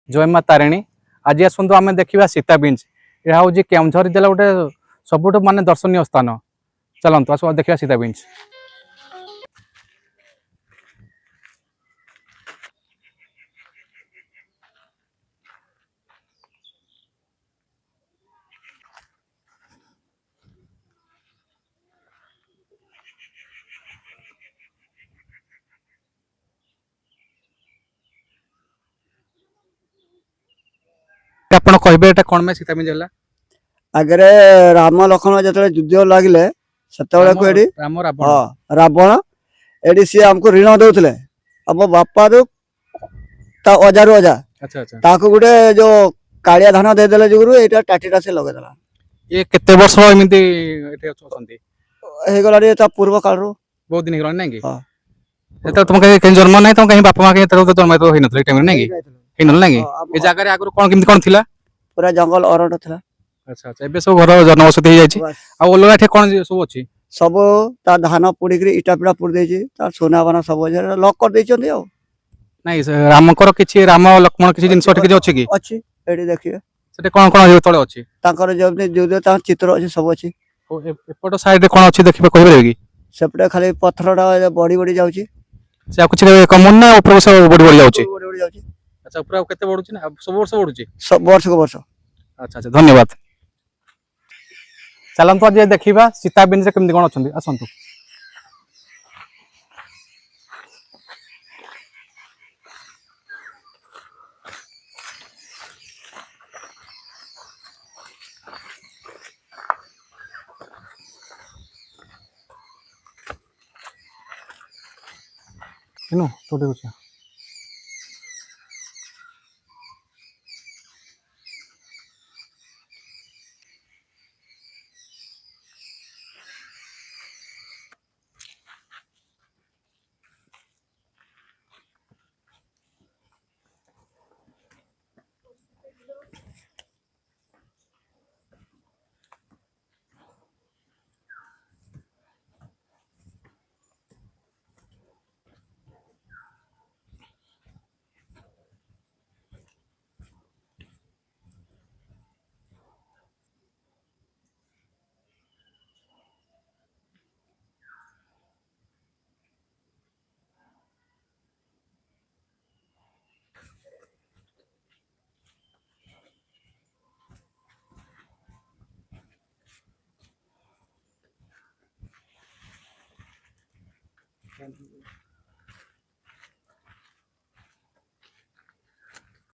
जय माँ तारिणी। आज आसतु आम देखा सीता बीच यह हूँ केउझर जिला गोटे सबुठ मान दर्शनीय स्थान। चलतु आस देखा सीता बीच। ଆପଣ କହିବେ ଏटा कोन में सीता बीच है? आगे राम लक्ष्मण जो युद्ध लगे से राम रावण हाँ रावण एडी सी आमको ऋण दौले आम बापा रू अजारू अजा अच्छा अच्छा ताको गोटे जो कालिया धान देदेले जुगुरु एटा टाटीटा से लगेदेला। ये केते वर्ष एमती एटे अछंती? हे गलाडी ता पूर्व काल रो बहुत दिन गलानी नहीं कि? हां एत तुम कहीं जन्म नहीं तुम कहीं बापा मां के जन्म तो होई नथले टाइम नहीं कि? हे नल नहीं कि? ए जागा रे आगु कोन किमती कोन थिला? पूरा जंगल अरण्य थिला। अच्छा अच्छा एबे सब घर जनवसति हो जायछि आ ओलगा ठे कोन सब अछि? सब ता धान पुड़ी करी इटा पिड़ा पुड़ देछि ता सोना बना सब लॉक कर देछन्ती आ नहीं रामकर किछि राम लक्ष्मण किछि जिंस किछि अछि कि? अछि एडी देखिए सेटे कोन कोन तळे अछि? तांकर जब जो ता चित्र अछि सब अछि। ओ एपट साइड रे कोन अछि देखिबे कहबे कि? सेपटे खाली पत्थरटा बड़ी बड़ी जाउछि। से आ कुछ कमन ना ऊपर से बड़ी बड़ी जाउछि? बड़ी बड़ी जाउछि। अच्छा ऊपर केते बढुछि ना सब वर्ष बढुछि? सब वर्ष को वर्ष। अच्छा अच्छा धन्यवाद। चलंतु आज देखिबा सीता बीच रे केमति कोन अछंती आसंतु। किनो छोटे कुछ